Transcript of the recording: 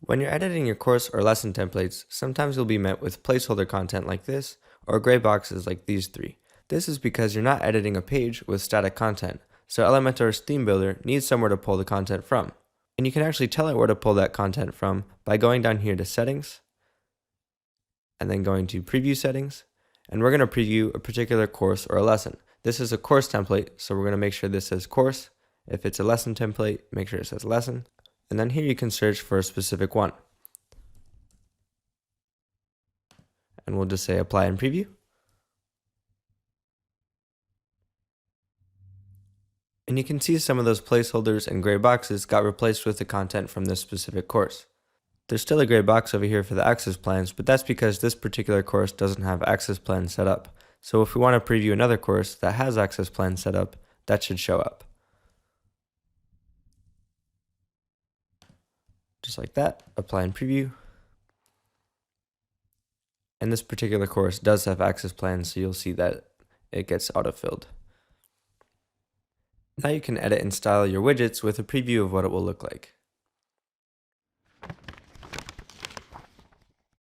When you're editing your course or lesson templates, sometimes you'll be met with placeholder content like this, or gray boxes like these three. This is because you're not editing a page with static content, so Elementor's theme builder needs somewhere to pull the content from. And you can actually tell it where to pull that content from by going down here to Settings, and then going to Preview Settings, and we're going to preview a particular course or a lesson. This is a course template, so we're going to make sure this says course. If it's a lesson template, make sure it says lesson. And then here you can search for a specific one. And we'll just say apply and preview. And you can see some of those placeholders and gray boxes got replaced with the content from this specific course. There's still a gray box over here for the access plans, but that's because this particular course doesn't have access plans set up. So if we want to preview another course that has access plans set up, that should show up. Just like that, apply and preview. And this particular course does have access plans, so you'll see that it gets autofilled. Now you can edit and style your widgets with a preview of what it will look like.